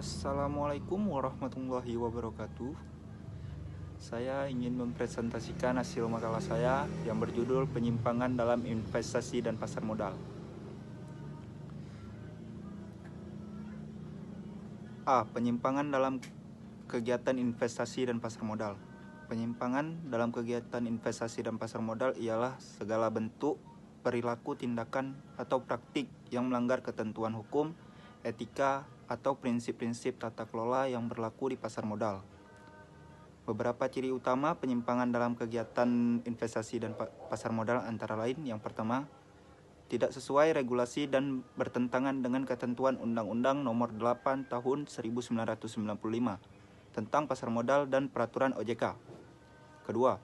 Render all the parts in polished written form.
Assalamualaikum warahmatullahi wabarakatuh. Saya ingin mempresentasikan hasil makalah saya yang berjudul Penyimpangan dalam Investasi dan Pasar Modal. A. Penyimpangan dalam kegiatan investasi dan pasar modal. Penyimpangan dalam kegiatan investasi dan pasar modal ialah segala bentuk perilaku, tindakan, atau praktik yang melanggar ketentuan hukum, etika, atau prinsip-prinsip tata kelola yang berlaku di pasar modal. Beberapa ciri utama penyimpangan dalam kegiatan investasi dan pasar modal antara lain: yang pertama, tidak sesuai regulasi dan bertentangan dengan ketentuan Undang-Undang Nomor 8 Tahun 1995 tentang pasar modal dan peraturan OJK. Kedua,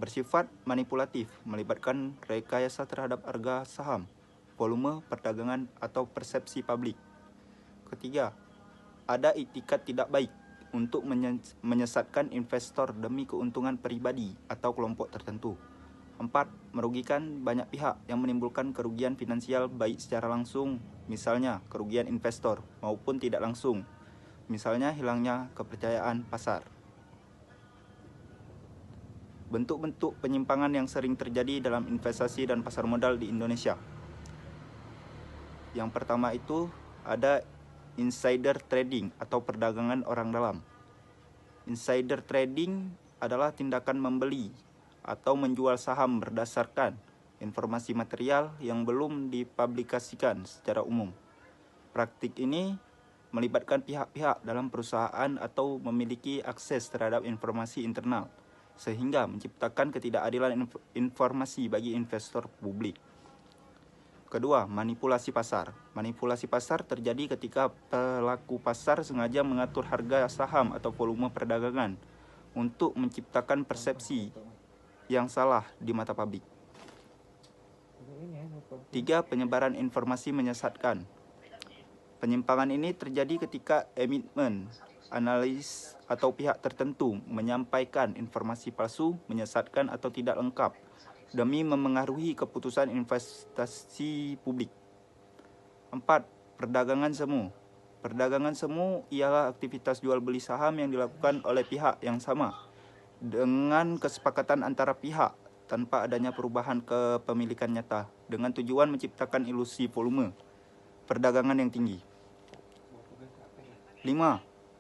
bersifat manipulatif, melibatkan rekayasa terhadap harga saham, volume perdagangan, atau persepsi publik. Ketiga, ada itikat tidak baik untuk menyesatkan investor demi keuntungan pribadi atau kelompok tertentu. 4. Merugikan banyak pihak yang menimbulkan kerugian finansial baik secara langsung, misalnya kerugian investor, maupun tidak langsung, misalnya hilangnya kepercayaan pasar. Bentuk-bentuk penyimpangan yang sering terjadi dalam investasi dan pasar modal di Indonesia. Yang pertama itu ada insider trading atau perdagangan orang dalam. Insider trading adalah tindakan membeli atau menjual saham berdasarkan informasi material yang belum dipublikasikan secara umum. Praktik ini melibatkan pihak-pihak dalam perusahaan atau memiliki akses terhadap informasi internal, sehingga menciptakan ketidakadilan informasi bagi investor publik. Kedua, manipulasi pasar. Manipulasi pasar terjadi ketika pelaku pasar sengaja mengatur harga saham atau volume perdagangan untuk menciptakan persepsi yang salah di mata publik. 3. Penyebaran informasi menyesatkan. Penyimpangan ini terjadi ketika emiten, analis, atau pihak tertentu menyampaikan informasi palsu, menyesatkan, atau tidak lengkap demi memengaruhi keputusan investasi publik. 4. Perdagangan semu. Perdagangan semu ialah aktivitas jual beli saham yang dilakukan oleh pihak yang sama dengan kesepakatan antara pihak tanpa adanya perubahan kepemilikan nyata, dengan tujuan menciptakan ilusi volume perdagangan yang tinggi. 5.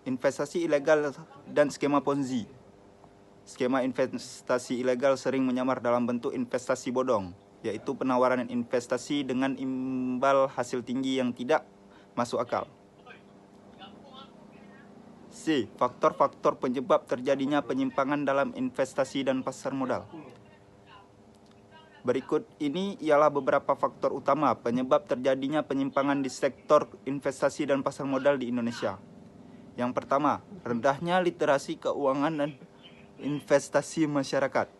Investasi ilegal dan skema Ponzi. Skema investasi ilegal sering menyamar dalam bentuk investasi bodong, yaitu penawaran investasi dengan imbal hasil tinggi yang tidak masuk akal. C. Faktor-faktor penyebab terjadinya penyimpangan dalam investasi dan pasar modal. Berikut ini ialah beberapa faktor utama penyebab terjadinya penyimpangan di sektor investasi dan pasar modal di Indonesia. Yang pertama, rendahnya literasi keuangan dan investasi masyarakat.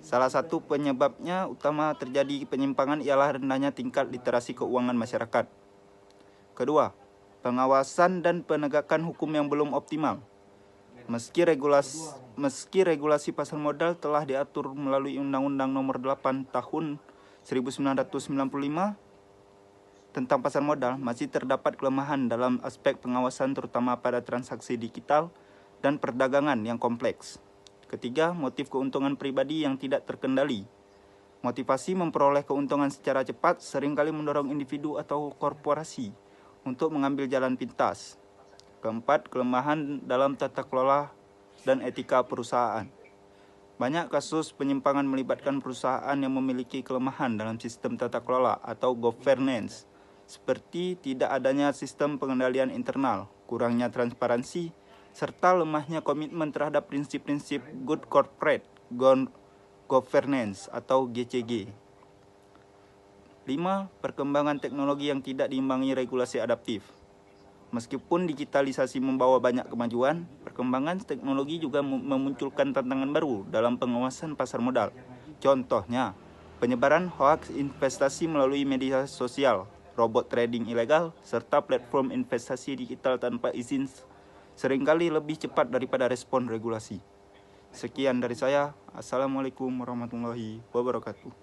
Salah satu penyebabnya utama terjadi penyimpangan ialah rendahnya tingkat literasi keuangan masyarakat. Kedua, pengawasan dan penegakan hukum yang belum optimal. Meski regulasi pasar modal telah diatur melalui Undang-Undang Nomor 8 Tahun 1995 tentang pasar modal, masih terdapat kelemahan dalam aspek pengawasan, terutama pada transaksi digital dan perdagangan yang kompleks. Ketiga, motif keuntungan pribadi yang tidak terkendali. Motivasi memperoleh keuntungan secara cepat seringkali mendorong individu atau korporasi untuk mengambil jalan pintas. Keempat, kelemahan dalam tata kelola dan etika perusahaan. Banyak kasus penyimpangan melibatkan perusahaan yang memiliki kelemahan dalam sistem tata kelola atau governance, seperti tidak adanya sistem pengendalian internal, kurangnya transparansi, serta lemahnya komitmen terhadap prinsip-prinsip Good Corporate Governance atau GCG. 5. Perkembangan teknologi yang tidak diimbangi regulasi adaptif. Meskipun digitalisasi membawa banyak kemajuan, perkembangan teknologi juga memunculkan tantangan baru dalam pengawasan pasar modal. Contohnya, penyebaran hoaks investasi melalui media sosial, robot trading ilegal, serta platform investasi digital tanpa izin seringkali lebih cepat daripada respon regulasi. Sekian dari saya. Assalamualaikum warahmatullahi wabarakatuh.